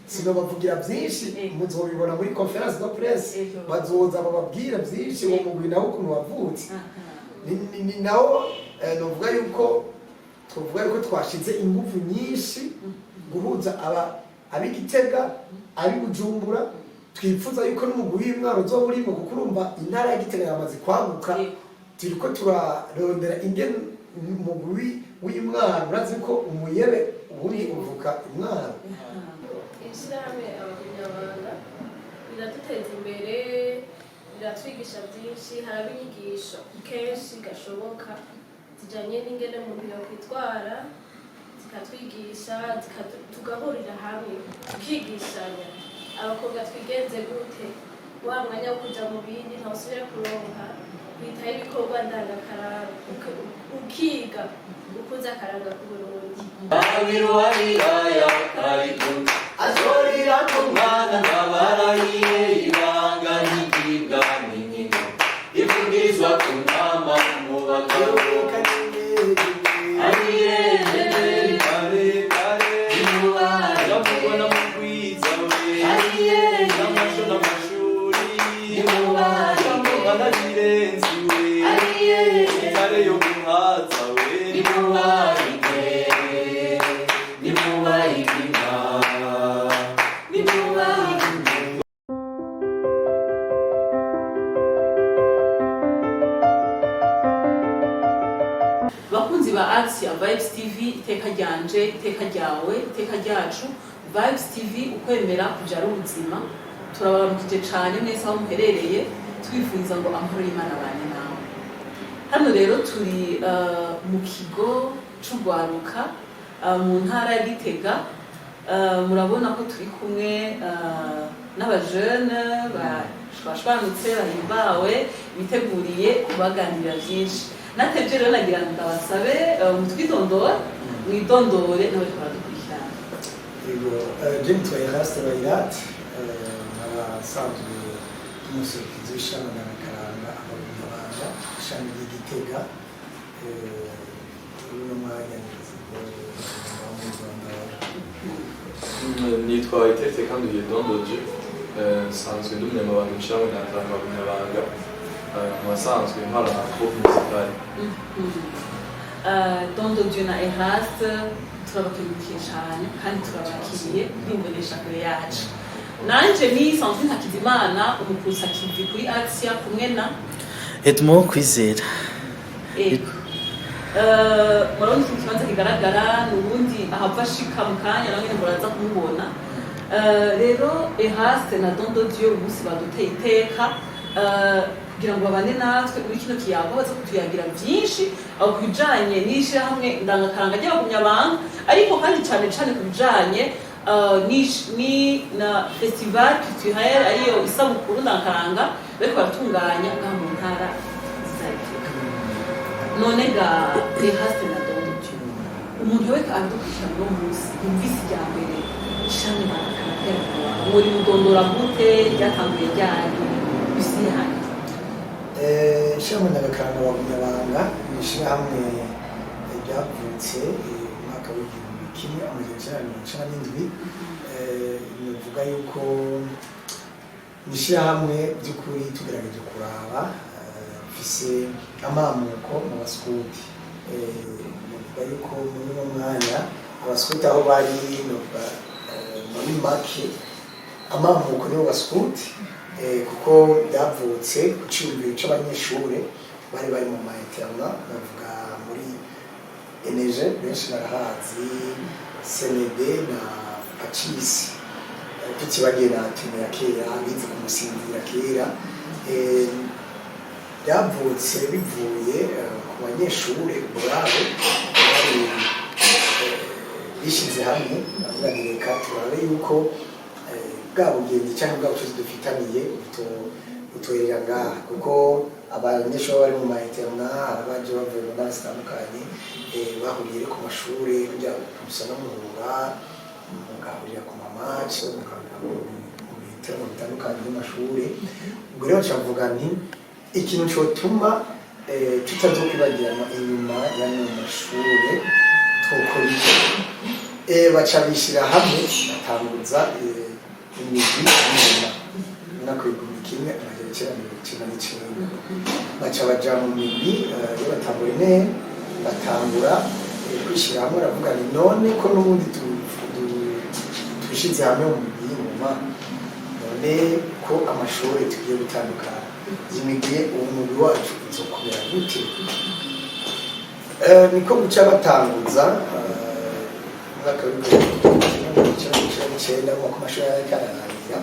sinobavugira byinshi muzobibona muri conference de presse bazoza bababwira byinshi uwo mugwi nawo ukuntu wavutse ni nawo novuga yuko twashize ingufu nyinshi guhuza ab'Igitega ab'Ibujumbura twifuza yuko n'umugwi w'Imwaro zo burimo kuko urumva intara ya Gitega yamaze kwaguka turiko turarondera ingene umugwi w'Imwaro urazi ko umuyebe uri uvuka Imwaro. Ishirahamwe Abakunyabanga biraduteza imbere biratwigisha byinshi haraba inyigisho kenshi gashoboka zijanye n'ingene umuntu yokwitwara zikatwigisha tugahurira hamwe tukigishanya abakobwa twigenze gute wa mwanya wo kuja mu bindi ntusubire kuronka bitaye ibikorwa ndangakaranga ukiga ukuza akaranga ku Burundi azorira kumwana nabarahiye ibanga n'igibwa n'inkino ivugizwa ku ntama mu bagabo ariyendere kare yamubona mu kwiza we y'amasho n'amashuri yamubona birenzi we kare yo guhaza we bakunzi ba Asia Vibes TV iteka ryanje iteka ryawe iteka ryacu Vibes TV ukwemera kujara ubuzima turabaramukije cyane mwese aho muherereye twifuza ngo amahoro y'Imana bane nawe. Hano rero turi mu kigo c'ugwaruka mu ntara ya Gitega murabona ko turi kumwe n'abajeune bashwanutse bahimbawe biteguriye kubaganira byinshi. Natevye rero nagira ndabasabe mutwidondora mwidondore nawe turadukurikirana. Yego Jim Twayiraste Bayrat abasanzwe umuserukizi w'ishami n'akaranga Abakunyabanga ishami ry'Igitega uno mwanya nitwa Itete kandi Dondoje sanzwe ndi umunyamabanga w'ishami n'akaranga Abakunyabanga wasanzwe mpara na groupe musicale Dondoje na Eraste turabakengurukiye cyane kandi turabakiriye n'imbonesha kure yacu. Nanje ni Sandrine Hakizimana umukutsa kivi kuri Asia kumwe na Edmond Kwizera. Murabona iki kibanza kigaragara n'ubundi ahava ashika mu kanya nawe muraza kumubona. Rero Eraste na Dondoje umunsi baduteye iteka kugira ngo babane natwe kuri kino kiyago baza kutuyagira byinshi aho kubijanye n'ishirahamwe ndangakaranga ry'Abakunyabanga ariko kandi cyane cyane kubijanye ni na festival culturel ariyo isabukuru ndangakaranga bariko baratunganya ngaha mu ntara z'Igitega. None ga Eraste na Dondoje umuntu wese adukurikirana uno munsi yumvise irya mbere ishami ndangakaranga muri mudondora gute ryatanguye ryari bisihanye. Ishami n'abakaranga Abakunyabanga ni ishirahamwe ryavutse umwaka w'igihumbi kimwe amajana icenda na mirongo icenda n'indwi. Nivuga yuko ni ishirahamwe by'ukuri tugerageje kuraba mfise amamuko mu baskuti. Nivuga yuko muri uno mwanya abaskuti aho bari muri make amamuko nibo baskuti kuko byavutse ku cyumviro cy'abanyeshuri bari mu maiterna bavuga muri Eneje benshi barahazi CND na Pacisi tukibagera tume ya kera bize kumusinzira kera byavutse bivuye ku banyeshuri ubwabo bari bishize hamwe bavuga ni reka turabe yuko bwabo bugenge cyangwa bwabo tuzi dufitaniye utoyera ngaha kuko abanyeshuri bari mu maiterna abaje bavuye mu ntara zitandukanye bahuriye ku mashuri kujya gusana muhura mugahurira ku mamaci mu bitaro bitandukanye by'amashuri. Ubwo rero cyavuga nti ikintu cyotuma tutazokibagirana inyuma y'ano mashuri twokora baca bishyira hamwe batanguza imigwi y'ingoma umwaka w'igihumbi kimwe amajana icyenda mirongo icyenda n'icyenda baca baja mu migwi y'abatambura intera batangura kwishyira hamwe baravuga ni none ko n'ubundi dushyize hamwe mu migwi y'ingoma none ko amashuri tugiye gutandukana iyi migwi umugwi wacu uzokomera gute niko guca batanguza umwaka w'igihumbi icyenda mu mashuri yariko ararangira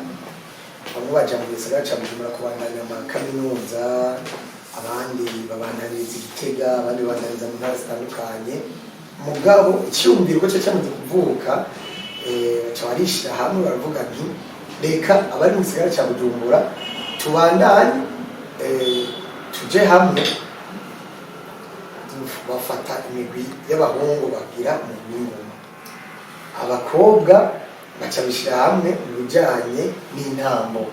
bamwe baja mu gisagara ca Bujumbura kubandanya amakaminuza abandi babandaniriza Igitega abandi babandanyiriza mu ntara zitandukanye mugabo icyumviro ko cyamaze kuvuka baca barishira hamwe baravuga nti reka abari mu gisagara ca Bujumbura tubandanye tuje hamwe bafata imigwi y'abahungu bagira mu ngoma abakobwa baca bishyira hamwe mu bijyanye n'intambo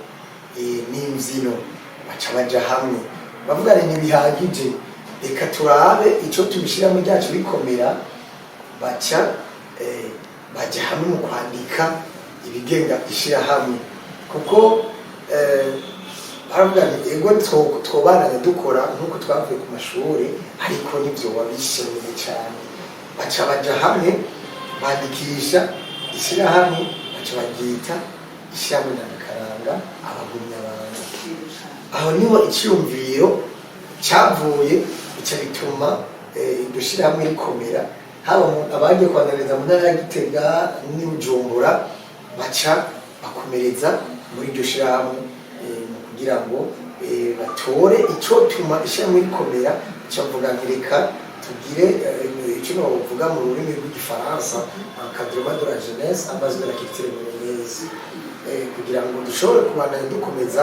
n'imbyino baca baja hamwe bavuga ntibihagije reka turabe icyo tubishyiramo ryacu bikomera baca bajya hamwe mu kwandika ibigenga ishyirahamwe kuko baravuga ngo ego twobanane dukora nk'uko twavuye ku mashuri ariko nibyo wabishimiye cyane baca baja hamwe bandikisha ishyirahamwe baca baryita ishyirahamwe ndangakaranga abagumyabanga aho niho icyumviro cyavuye bica bituma iryo shyirahamwe rikomera haba abagiye kwanariza mu ntara ya Gitega n'i Bujumbura baca bakomereza muri iryo shyirahamwe kugira ngo batore icyo tuma ishyirahamwe rikomera cyavuga ngo reka tugire icyo bavuga mu rurimi rw'igifaransa encadrement de la jeunesse à base de la culture burundaise kugira ngo dushobore kubandanya dukomeza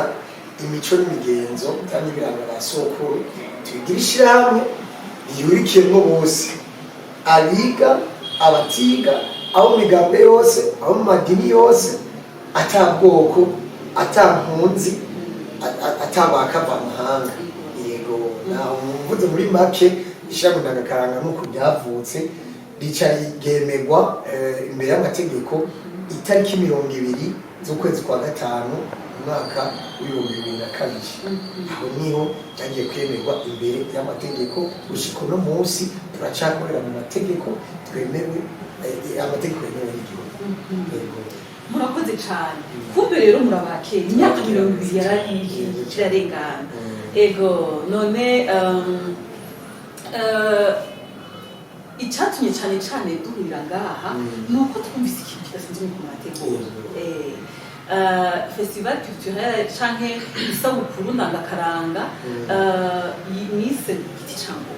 imico n'imigenzo kandi ibiranga ba sokuru tubigire ishyirahamwe rihurikiyemo bose abiga abatiga abo mu migambi yose abo mu madini yose atabwoko atampunzi atabakava amahanga yego naho mvuze muri make ishyirahamwe ndangakaranga nk'uko ryavutse rica rigemerwa imbere y'amategeko itariki 20 z'ukwezi kwa gatanu umwaka w'ibihumbi 2002 aho niho cyagiye kwemerwa imbere y'amategeko gushika uno munsi turacakorera mu mategeko twemewe amategeko yemewe n'igihugu murakoze cyane kumbe rero murabakera imyaka 20 yarariye kirarengana ego none icyatumye cyane cyane duhurira ngaha ni uko twumvise ikintu kidasanzwe ku mategeko festival culturelle canke isabukuru ndangakaranga nise igiti cyangwa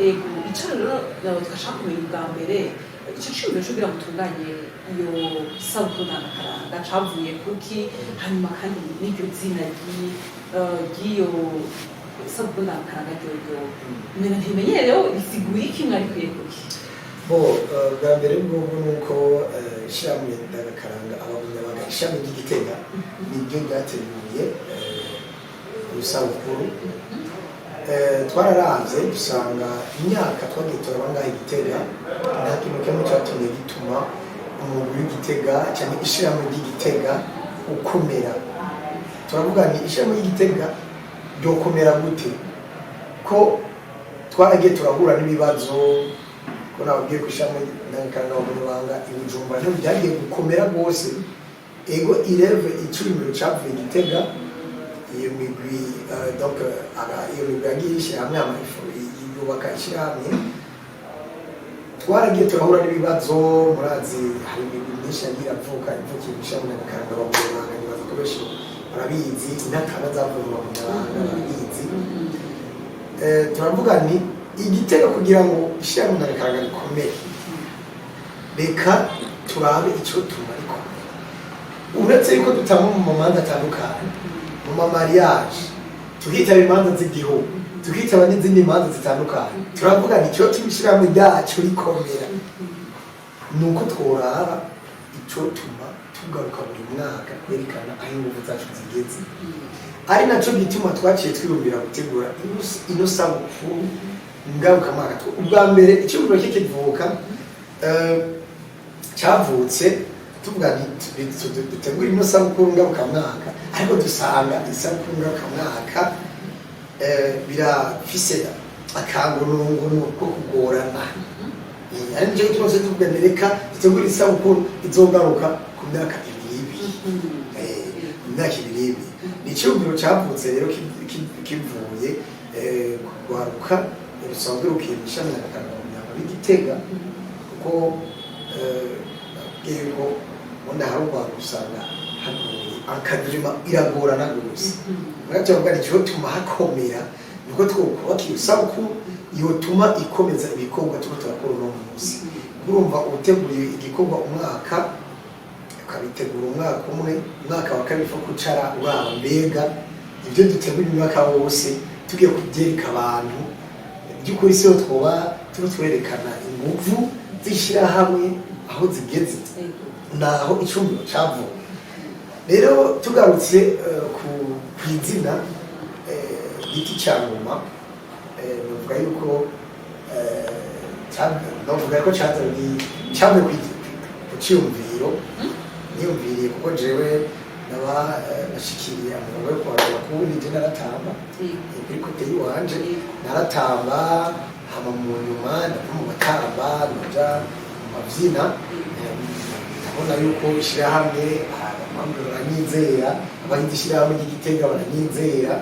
ego icyo rero twashaka kumenya ubwa mbere icyo cyumviro cyo kugira ngo tunganye iyo sabukuru ndangakaranga cavuye kuki hanyuma kandi n'iryo zina ry'iyo sabukuru ndangakaranga ryo mena ntimenyereho risiguye iki mwarikuye kuki bwa mbere bw'ubu ni uko ishyirahamwe ndangakaranga abagumyabanga ishami ry'Igitega niryo ryateguye isabukuru twararavye dusanga imyaka twagiye turaba ngaho Igitega nta kintu kimwe cyatumye gituma umugwi w'Igitega cyangwa ishyirahamwe ry'Igitega ukomera turavuga ni ishyirahamwe ry'Igitega ryokomera gute ko twaragiye turahura n'ibibazo ko nababwiye ko ishyirahamwe ndangakaranga abagumyabanga i Bujumbura ntabwo byagiye gukomera rwose ego ireve icyumviro cyavuye Igitega iyo migwi donc iyo migwi yagiye ishyira hamwe yubaka ishyirahamwe twaragiye turahura n'ibibazo murazi hari imigwi myinshi yagiye avuka ivukiye mu ishyirahamwe ndangakaranga abagumyabanga nibaza ko benshi barabizi intakana zavuye mu bagumyabanga barabizi turavuga ni Igitega kugira ngo ishyirahamwe ndangakaranga rikomere reka turabe icyo tuma rikomere uretse yuko dutanga mu manza atandukanye mu mamariage tukitaba imanza z'igihugu tukitaba n'izindi manza zitandukanye turavuga ni icyo tuma ishyirahamwe ryacu rikomera ni uko tworaba icyo tuma tugaruka buri mwaka kwerekana aho ingufu zacu zigeze ari nacyo gituma twaciye twirumbira gutegura ino sabukuru ngarukamwaka ubwa mbere icyumviro cye kivuka cyavutse tuvuga dutegura ino sabukuru ngarukamwaka ariko dusanga isabukuru ngarukamwaka birafise akangununguno ko kugorana ari nicyo gituma se tuvuga reka dutegura isabukuru izogaruka ku myaka ibiri ku myaka ibiri ni icyumviro cyavutse rero kivuye kugwaruka rusanzwe rukiye ishami na Kagame y'Igitega kuko yego wenda hari urwanda usanga akadurima iragorana rwose muracyumva nicyo tuma hakomera niko twokubaka iyo sabukuru yotuma ikomeza ibikorwa tuko turakora uno munsi urumva uteguye igikorwa umwaka ukabitegura umwaka umwe umwaka wa kabiri fo kucara uraba mbega ibyo dutegura umwaka wose tugiye kubyereka abantu by'ukuri siyo twoba twerekana inguvu zishyira hamwe aho zigeze naho icumbiro cyavuye rero tugarutse ku izina giti cya ngoma navuga yuko navuga ko cyamwe ku cyumviro niyumviriye kuko jewe nabashikiriye amagambo yo kubarura kubundi je naratamba kuri kote yiwanje naratamba hama mu nyuma ndava mu batamba naja mu mavyina ndabona yuko ishirahamwe abamwe baranyizera abagize ishirahamwe ry'Igitega baranyizera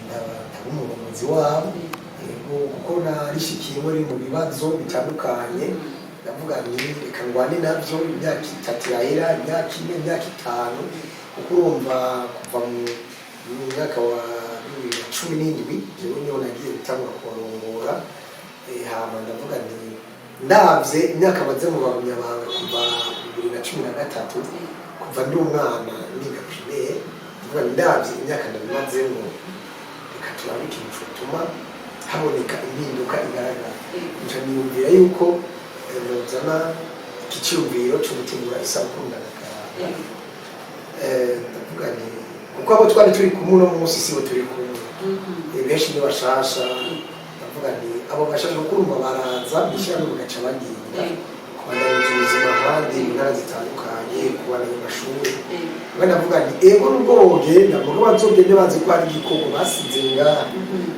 ndaba umuyobozi wabo kuko narishikiye muri mu bibazo bitandukanye ndavuga nti reka ngwane navyo imyaka 3 yahera imyaka 4 imyaka 5 kuko urumva kuva mu mwaka wa 17 jewe niho nagiye gutangura kurongora hama ndavuga nti ndavye imyaka maze mu bagumyabanga kuva 2013 kuva ndi umwana niga primaire ndavuga ndavye imyaka ndabimazemo reka turabe ikintu cyotuma haboneka impinduka igaragara nca niyumvira yuko nozana ikiciyumviro cyo gutegura isabukuru ndakaranga ndavuga nti kuko abo twari turi kumwe uno munsi sibo turi kumwe benshi ni bashasha ndavuga nti abo bashasha kurumva baraza bishyiramo bagaca bagenda kubandanya ubuzima ahandi mu ntara zitandukanye kubandanya amashuri ndavuga nti ego nubwo bogenda mugo bazogende bazi ko hari igikorwa basize ngaha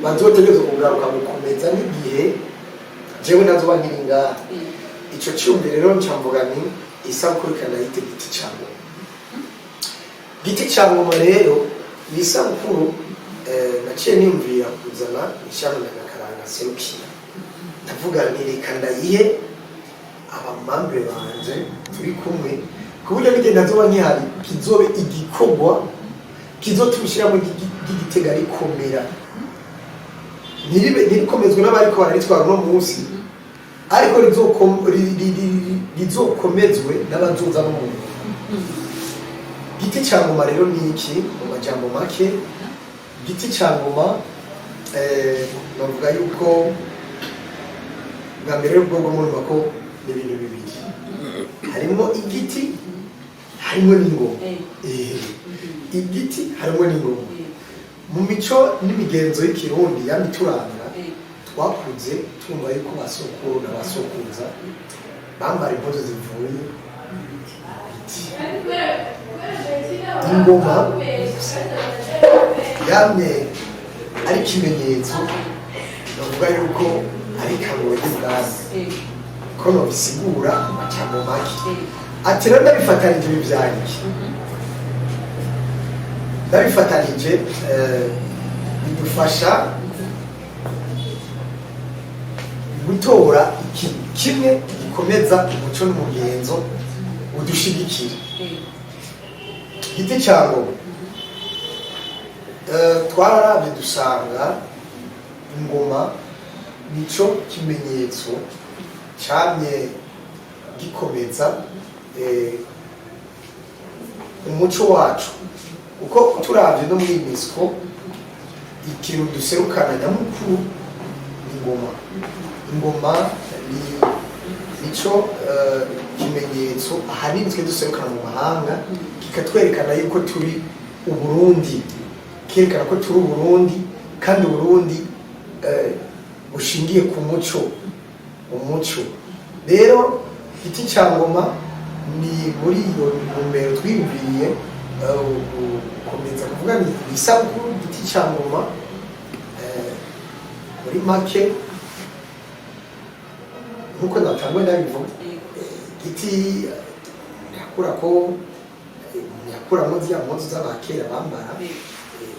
bazotegereza kugaruka gukomeza n'igihe jewe nazoba nkiri ngaha ico cyumviro rero ncamvuga nti isabukuru kanayite giti cyangwa giti cyangwa rero ni isabukuru naciye niyumvira kuzana ishami na Karanga serukira ndavuga nti reka ndayihe abamambure banje turi kumwe kuburyo bigenda zoba nkihari kizobe igikorwa kizotubishira mu Gitega rikomera ntirikomezwe n'abariko bararitwara uno munsi ariko rizokomezwe n'abazoza no mu giti cya ngoma rero ni iki mu majambo make giti cya ngoma bavuga yuko bwa mbere y'ubwonko murumva ko ni ibintu bibiri harimo igiti harimo n'ingoma igiti harimo n'ingoma mu mico n'imigenzo y'ikirundi yamituranga twakuze twumva yuko basokuru na basokuruza bambara impuzu zivuye ingoma yamye ari ikimenyetso bavuga yuko ari kangoye y'ubwami ko nobisigura amajambo make ati rero ndabifatanije ibivyanjye ndabifatanije bidufasha gutora ikintu kimwe gikomeza umuco n'umugenzo udushigikira giti cyango twararavye dusanga ingoma nico kimenyetso camye gikomeza umuco wacu uko turavye no muri misco ikintu duserukana nyamukuru ingoma ingoma nico kimenyetso ahanini twe duserukana mu mahanga kikatwerekana yuko turi Uburundi kerekana ko turi Uburundi kandi Uburundi bushingiye ku muco umuco rero igiti cya ngoma ni muri iyo ntumbero twiyumviriye gukomeza kuvuga ni isabukuru igiti cya ngoma muri make nk'uko natangwe nabivuga igiti yakura ko yakuramo ziriya mpuzu z'abakera bambara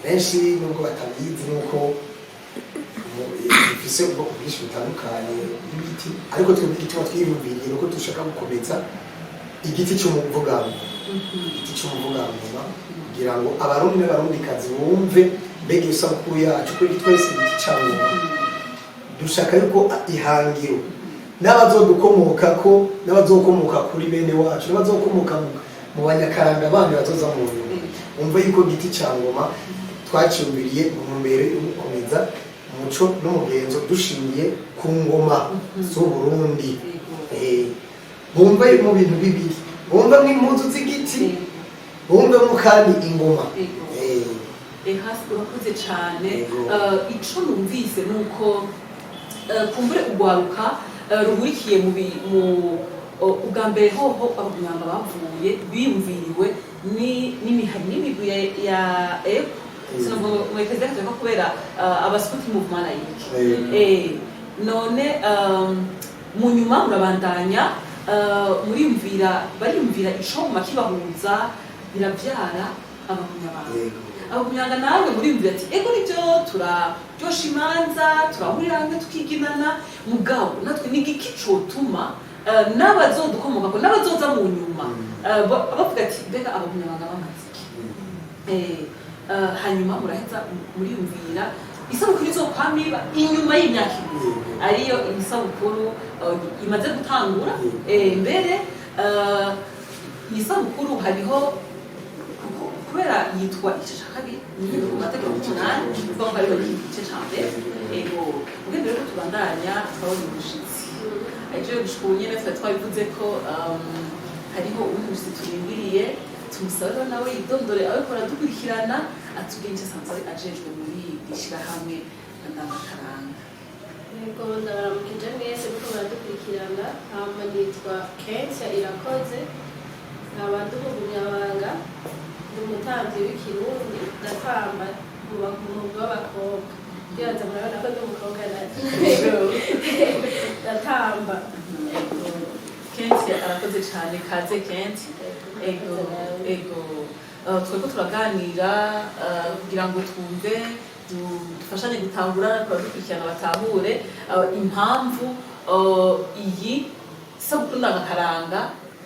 benshi nubwo batabizi nuko bifise ubwoko bwinshi butandukanye bw'ibiti ariko twebwe igituma twiyumviriye nuko dushaka gukomeza igiti cy'umuvugangoma igiti cy'umuvugangoma kugira ngo abarundi n'abarundikazi bumve mbega iyo sabukuru yacu kuri twese igiti cya ngoma dushaka yuko ihangiro n'abazodukomokako n'abazokomoka kuri bene wacu n'abazokomoka mu banyakaranga bandi bazoza mu nyuma umva yuko igiti cya ngoma twaciyumviriye mu ntumbero yo gukomeza umuco n'umugenzo dushingiye ku ngoma z'Uburundi bumva mu bintu bibiri bumva n'impuzu z'igiti bumvemo kandi ingoma hasi urakoze cyane ico numvise nuko kumbure ugwaruka ruhurikiye mu ubwa mbere hoho abanyanga bavuye biyumviriwe n'imigwi ya mwekeze ko kubera abaskuti movement like none mu nyuma murabandanya bariyumvira icoma kibahuza birabyara abamunyanga nawe muriyumvira ati ego nibyo turaryosha imanza turahurira hamwe tukiginana mugabo natwe n'igiki cotuma n'abazodukomokako n'abazoza mu nyuma bavuga ati mbega abamunyanga bamaze iki hanyuma muraheza muriyumvira isabukuru izokwamiba inyuma y'imyaka ibiri ariyo isabukuru imaze gutangura mbere iyi sabukuru hariho kubera yitwa igice cya kabiri mu mategeko y'umunani kuvuga ko ariho igice cya mbere ubwenge rero tubandanya twabona umushyitsi aricyo gushika ubu nyine twari twabivuze ko hariho umushyitsi turindiriye tumusaba nawe yidondore ariko aradukurikirana atubwire icyo asanzwe ajejwe muri iri shyirahamwe ndangakaranga. Yego ndabaramukije mwese kuko muradukurikirana hama nitwa Kensia Irakoze nkaba ndi umunyamabanga ndi umutamvyi w'ikirundi ndatamba mu mwuga w'abakobwa biraza murabona ko ndi umukobwa ndatamba. Kensia arakoze cyane kaze Kensia. Ego twebwe turaganira kugira ngo twumve dufashanye gutahura turadukurikirana batahure impamvu iyi sabukuru ndangakaranga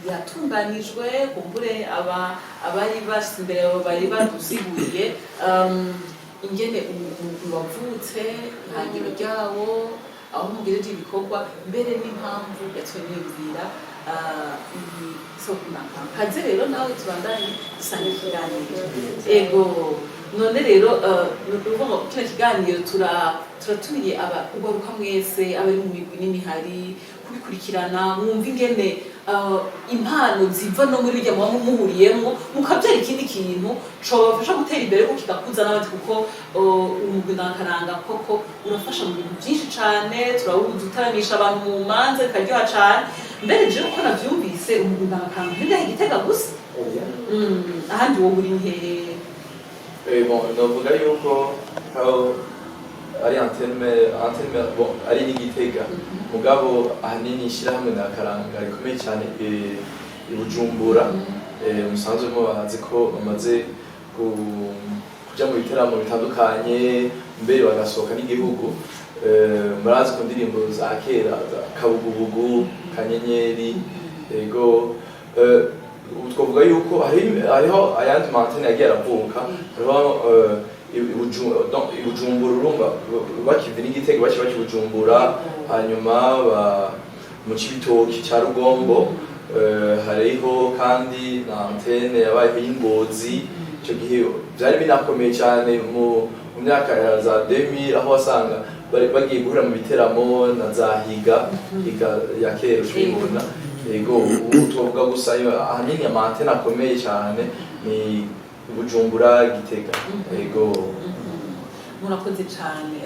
yatunganijwe kumbure abari bashyize imbere bari badusiguye ingene wavutse ihangiro ryawo aho mugejeje ibikorwa mbere n'impamvu yatwemera iyi sabukuru ndangakaranga. Kaze rero nawe tubandanye dusanga ikiganiro. Ego none rero nukuvuga kino kiganiro turatumiye ugaruka mwese abari mu migwi n'imihari kubikurikirana mwumva ingene impano ziva no muri irya muba muhuriyemo mukabyara ikindi kintu cobafasha gutera imbere ko kigakuza n'abandi kuko umugwi ndangakaranga koko urafasha mu bintu byinshi cane turawuzi utaramisha abantu mu manza bikaryoha cane mbere jewe uko navyumvise umugwi ndangakaranga ntibiha Igitega gusa ahandi wowe uri hehe? Bon, novuga yuko ari antenne bon ari n'Igitega mugabo ahanini ishyirahamwe ndangakaranga rikomeye cyane i Bujumbura musanzwe mubazi ko bamaze kuja mu biteramo bitandukanye mbere bagasohoka n'igihugu murazi ko indirimbo za kera Kabugubugu Kanyenyeri ego twavuga yuko hariho ayandi mantene yagiye aravuka hariho Bujumbura urumva bakiva n'Igitega baci Bujumbura hanyuma mu Cibitoki ca Rugombo hariho kandi na antene yabayeho y'Ingozi icyo gihe byari binakomeye cyane mu myaka ya za 2000 aho wasanga bagiye guhura mu biteramo na za higa ya kera ushobora ego tuvuga gusa ahanini amantene akomeye cyane ni Bujumbura Gitega ego murakoze cyane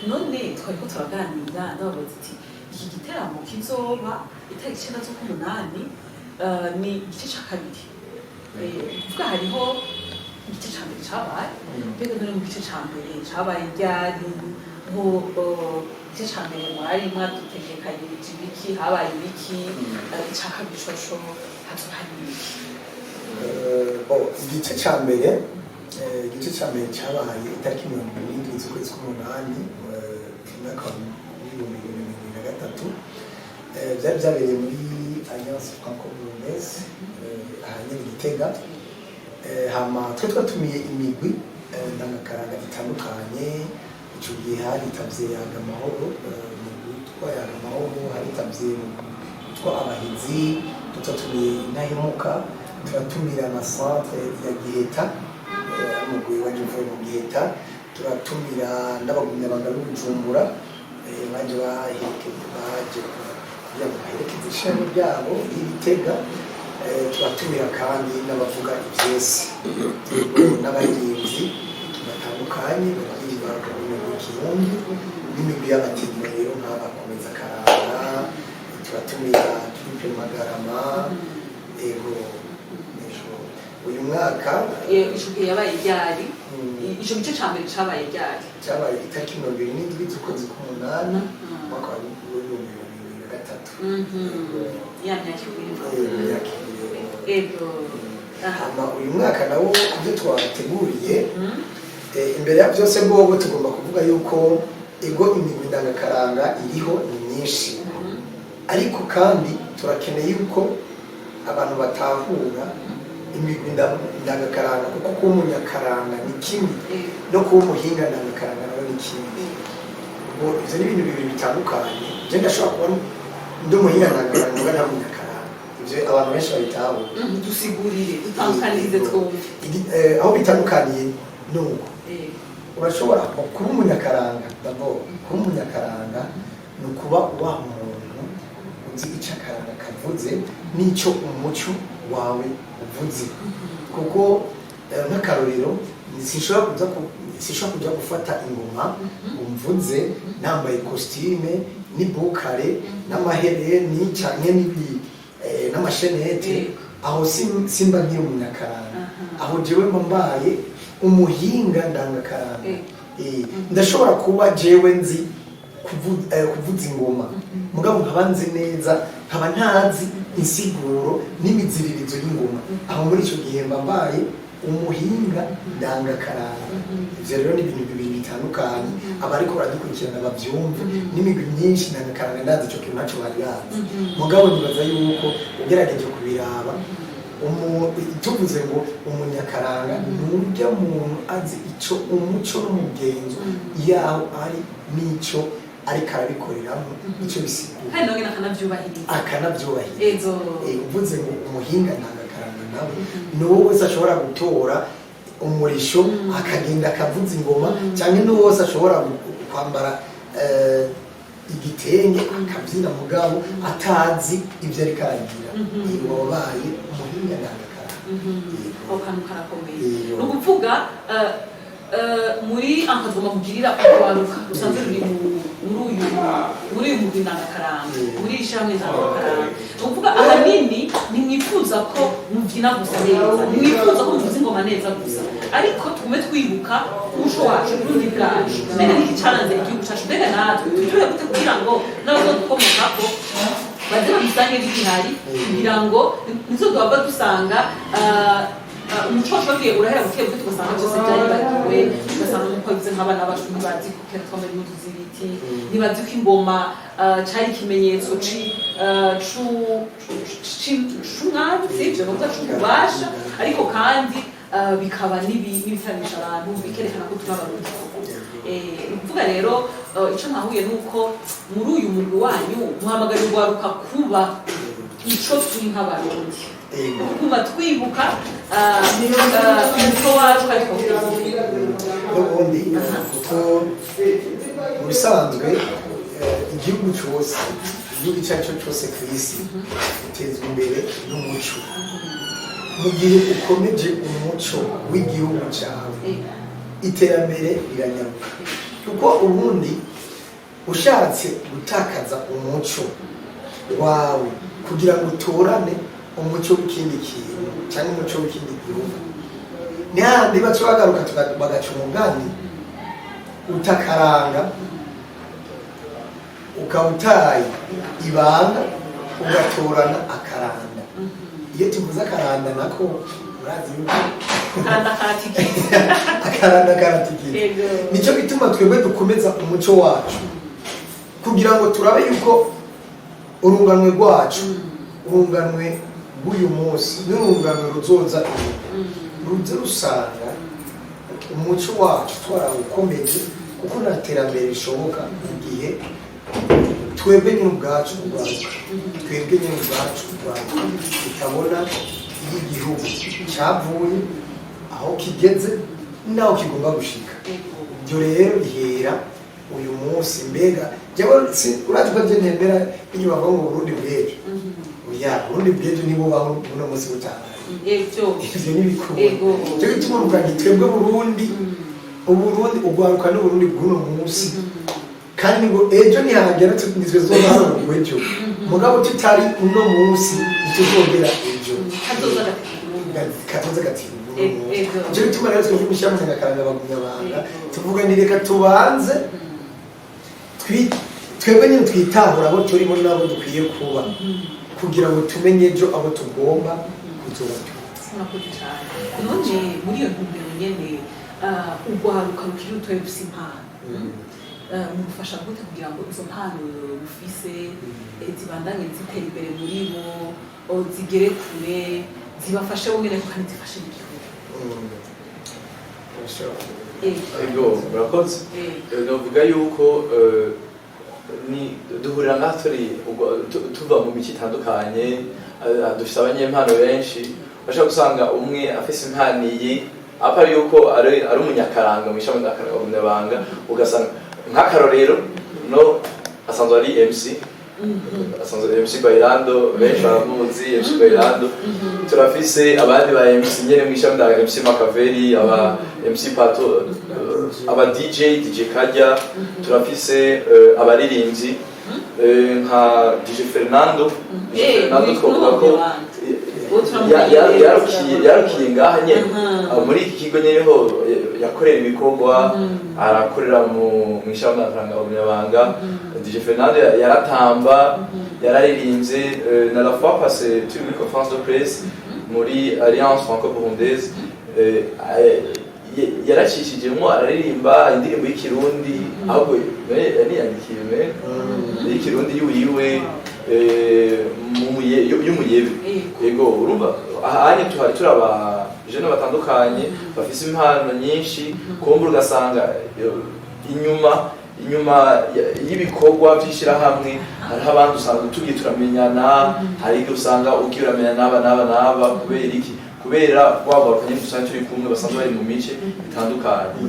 none twariko turaganira ndababaza ati iki giteramo kizoba itariki 9 z'umunani ni igice cya kabiri kuvuga hariho igice cya mbere cyabaye mbega none mu gice cya mbere cyabaye ryari nko igice cya mbere mwari mwadutegekanye ibiki habaye ibiki icya kabiri shosho hazoba hari ibiki igice cya mbere cyabaye itariki 27 z'ukwezi k'umunani umwaka wa 2023 byari byabereye muri Alliance Franco-Burundaise ahanyene Gitega hama twe twatumiye imigwi ndangakaranga itandukanye icyo gihe haritavye Yaga Amahoro mu witwa Yaga Amahoro haritavye witwa Abahizi tutatumiye Intahemuka turatumira na centre ya Giheta umugwi wa Jivuye mu Giheta turatumira n'abagumyabanga b'Ubujumbura baje kugira ngo baherekeze ishami ryabo y'Ibitega turatumira kandi n'abavuga ivyesi n'abaririmbyi batandukanye baririmba mu Kirundi n'imigwi y'abatimbo rero nk'abakomeza karanga turatumira Philippe Magarama uyu mwaka ico gihe yabaye ryari ico gice ca mbere cabaye ryari cyabaye itariki 27 z'ukwezi k'umunani umwaka wa 2023 hama uyu mwaka nawo ibyo twateguriye imbere ya byose bwobo tugomba kuvuga yuko ego imigwi ndangakaranga iriho ni myinshi ariko kandi turakeneye yuko abantu batahura imigwi ndangakaranga kuko kuba umunyakaranga ni kimwe no kuba umuhinga ndangakaranga nawe ni kimwe ubwo ivyo ni ibintu bibiri bitandukanye je ndashobora kuba ndi umuhinga ndangakaranga muga nta munyakaranga ivyo abantu benshi babitahura dusigurire dutandukanize twumve aho bitandukaniye nuko urashobora kuba umunyakaranga d'abord kuba umunyakaranga ni ukuba wa muntu uzi ico akaranga kavuze n'ico umuco wawe uvuze kuko nk'akarorero sinshobora kujya gufata ingoma umvuze nambaye costume n'ibukare n'amahereni canke n'amashenete aho simba nkiri umunyakaranga aho jewe mbaye umuhinga ndangakaranga ndashobora kuba jewe nzi kuvuza ingoma mugabo nkaba nzi neza nkaba ntazi insiguro n'imiziririzo y'ingoma aho muri icyo gihe mbaye umuhinga ndangakaranga ivyo rero ni ibintu bibiri bitandukanye abariko baradukurikirana bavyumve n'imigwi myinshi ndangakaranga ndazi ico kintu naco bari bazi mugabo nibaza yuko ugerageje kubiraba tuvuze ngo umunyakaranga nurya muntu azi ico umuco n'umugenzo yaho ari n'ico ariko arabikoreramo icyo bisigura kandi nawe akanabyubahiriza uvuze ngo umuhinga ndangakaranga nawe n'uwo wese ashobora gutora umurisho akagenda akavuza ingoma cyangwa n'uwo wese ashobora kwambara igitenge akabyina mugabo atazi ibyo ariko aragira wabaye umuhinga ndangakaranga aho kantu karakomeye ni ukuvuga muri akagoma mugirira urwaruka rusanzwe ruri muri uyu mugwi ndangakaranga muri ishyirahamwe ndangakaranga ni ukuvuga ahanini ntimwifuza ko mubyina gusa neza ntimwifuza ko muvuza ingoma neza gusa ariko tugume twibuka umuco wacu urundi bwacu mbega niki cyaranze igihugu cyacu mbega natwe tujye gute kugira ngo n'abazodukomokako baze bamusange b'igihari kugira ngo nizo duhava dusanga umuco washoboye urahera buke buke tugasanga byose byaribagiwe tugasanga nk'uko bivuze nk'abana bacu ntibazi ko kera twambaye impuzu z'ibiti ntibazi ko ingoma cyari ikimenyetso c'umwami sivyo bavuga c'ububasha ariko kandi bikaba n'ibisanisha abantu bikerekana ko turi abarundi kuvuga rero icyo nahuye ni uko muri uyu mugwi wanyu muhamagara urwaruka kuba ico turi nk'abarundi kuba twibuka umuco wacu ariko n'ubundi kuko mu bisanzwe igihugu cyose igihugu icyo ari cyo cyose ku isi gitezwa imbere n'umuco mu gihe ukomeje umuco w'igihugu cyawe iterambere riranyaruka kuko ubundi ushatse gutakaza umuco wawe kugira ngo utorane umuco w'ikindi kintu cyangwa umuco w'ikindi gihugu ni handi baca bagaruka bagaca umugani utakaranga ukawutaye ibanga ugatorana akaranda. Iyo tuvuze akaranda nako urazi yuko akaranda karatigita. Nicyo bituma twebwe dukomeza umuco wacu kugira ngo turabe yuko urunganwe rwacu urunganwe rw'uyu munsi n'urunganwe ruzoza ruze rusanga umuco wacu twarawukomeje kuko nta terambere rishoboka igihe twebwe nyine ubwacu tutabona iyo igihugu cyavuye aho kigeze n'aho kigomba gushika. Ibyo rero bihera uyu munsi mbega urazi ko ntembera iyo bavuga ngo Burundi bw'ejo Burundi bw'ejo nibo baho uno munsi butangaje ivyo n'ibikuru cyo gituma uvuga ngo twebwe Burundi ugwaruka n'Uburundi bw'uno munsi kandi ngo ejo nihagera tugizwe zo baho ejo mugabo tutari uno munsi tuzongera ejo katoza gati cyo gituma rero twebwe mushyamwe akaranga bagumyabanga tuvuga ni reka tubanze twebwe nyine twitahura abo turimo n'abo dukwiye kuba kugira ngo tumenye ejo abo tugomba kuzoba. none muri iyo ntumbero nyene ugwaruka rukiri rutoye rufise impano mugufasha gute kugira ngo izo mpano rufise zibandanye zitera imbere muri bo zigere kure zibafashe bongere kandi zifashe n'igihugu? Ego murakoze. Novuga yuko ni duhurira ngaha tuva mu mico itandukanye, dufite abanyempano benshi bashaka gusanga umwe afise impano iyi apa yuko ari umunyakaranga mu ishami ry'akaranga umunyabanga, ugasanga nk'akarorero no asanzwe ari MC asanzwe MC Bailando benshi baramuzi MC Bailando. Turafise abandi ba MC nyene mu ishami rya MC Makaveri, aba MC Pato, aba DJ Kajya, turafise abaririmbyi nka DJ Fernando twavuga ko yarukiye ngaha nyene muri iki kigo nyene ho yakorera ibikorwa arakorera mu ishami ry'akaranga umunyabanga. DJ Fernando yaratamba yararirimbye na la fois passée turi muri conférence de presse muri Alliance Franco-Burundaise, yaracishijemo araririmba indirimbo y'ikirundi ahubwo yandikiye y'ikirundi yiwe y'umuyebe. Yego urumva ahanye tuhari turaba jeune batandukanye bafise impano nyinshi kumbura ugasanga inyuma y'ibikorwa by'ishyirahamwe hariho abandi usanga tugiye turamenyana, hari igihe usanga ugiye uramenya n'aba kubera iki? Kubera wagaruka nyine usanga turi kumwe basanzwe bari mu mice bitandukanye.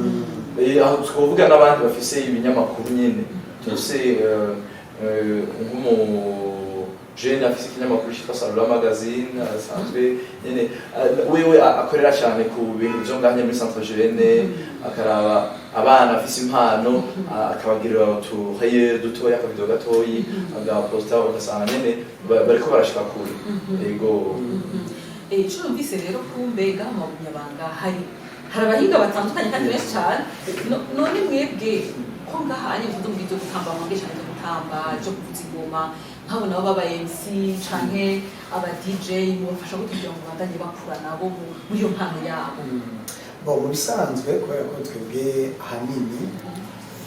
Aho twavuga n'abandi bafise ibinyamakuru nyine tuse jeune afise ikinyamakuru cyitwa Salula Magazine asanzwe nyene wewe akorera cyane ku bintu byo nganye muri centre jeune, akaraba abana afise impano akabagirira utuhaye dutoya akabido gatoyi agaposta ugasanga nyene bariko barashika kure. Yego ico numvise rero kumbega mu Bunyabanga hari abahinga batandukanye kandi benshi cyane. None mwebwe ko ngahanye mvuze mu byo gutamba mwange cyane gutamba cyo kuvuza ingoma nkabona baba MC canke aba DJ mubafasha kugira ngo bandanye bakura nabo muri iyo mpano yabo? Bo mu bisanzwe kubera ko twebwe ahanini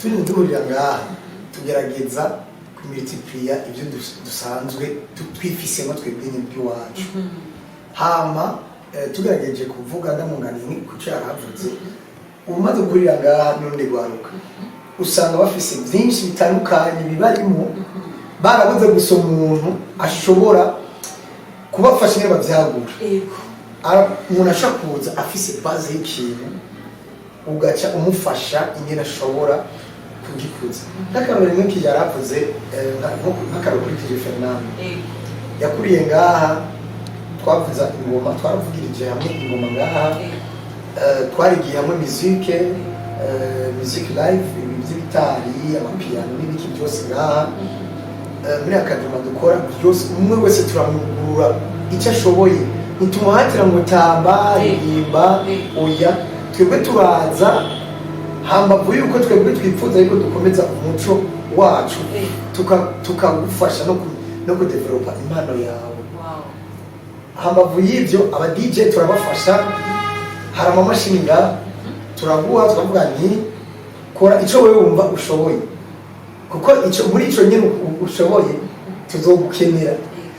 turi duhurira ngaha tugerageza kumultiplier ibyo dusanzwe twifisemo twebwe n'iby'iwacu. Hama tugerageje kuvuga ndamunganiye ku cyaravuze umaze kurira ngaha n'undi gwaruka usanga bafise byinshi bitandukanye bibarimo, barabuze gusoma umuntu ashobora kubafasha niba byagura. Umuntu ashaka kuza afise base y'ikintu ugaca umufasha ingene ashobora kugikuza. N'akarore nk'iki yaravuze nk'akarore kuri DJ Fernando yakuriye ngaha, twavuza ingoma, twaravugirije hamwe ingoma ngaha, twarigiye hamwe musique music live ibi by'ibitari amapiyano n'ibiki byose ngaha muri akadema dukora byose umwe wese turamugurura icyo ashoboye ntitumuhatira ngo tamba ririmba oya twebwe turaza hambavu yuko twebwe twifuza yuko dukomeza umuco wacu tukagufasha no kudevelopa impano yawe hambavu y'ibyo aba DJ turabafasha hari amamashini ngaha turaguha tukavuga nti kora icyo wowe wumva ushoboye kuko muri icyo nyine ushoboye tuzogukenera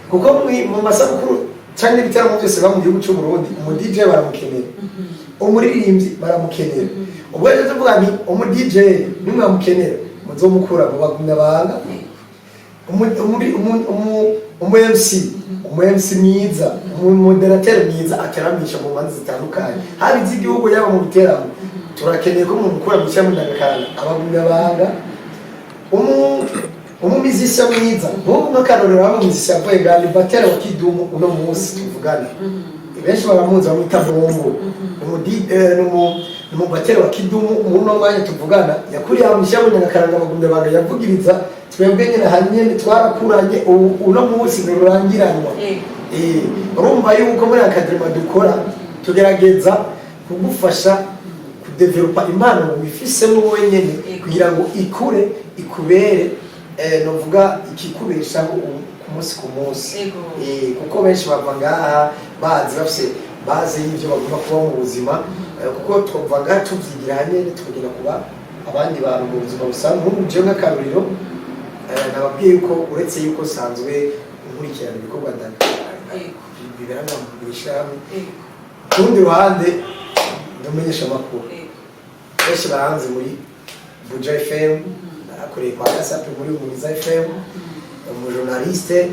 kuko mu masabukuru cyangwa ibitaramo byose biba mu gihugu cy'u Burundi umu DJ baramukenera umuririmbyi baramukenera ubwo rero tuvuga nti umu DJ nimwamukenera muzomukura mu bagumyabanga umu MC mwiza umuderateur mwiza ateramisha mu manzi zitandukanye haba iz'igihugu yaba mu biteramo turakeneye ko umuntu ukura mu cyambu ndagakarana abagumyabanga umumizisha mwiza nk'ubu nk'akarorero hamwe umuzisha yavuye ngani batera wa Kidumu uno munsi tuvugana benshi baramuzi bamwita Bongo umubatera wa Kidumu uno mwanya tuvugana yakuriye mu cyambu ndagakarana abagumyabanga yavugiriza twebwe nyine hanyene twarakuranye uno munsi nurangiranwa urumva yuko muri akadema dukora tugerageza kugufasha kudevelopa impano wifisemo wenyene kugira ngo ikure ikubere novuga ikikubeshaho ku munsi kuko benshi bava ngaha bazi y'ibyo bagomba kuba mu buzima kuko twumva ngaha tubyigira hanyene tukagenda kuba abandi bantu mu buzima busanzwe nk'ubu jewe nk'akarorero nababwiye yuko uretse yuko sanzwe nkurikirana ibikorwa bibera mu ishami ku rundi ruhande ndamenyesha amakuru benshi baranze muri Buja FM narakoreye kwa Gasape muri Umuliza FM umujournaliste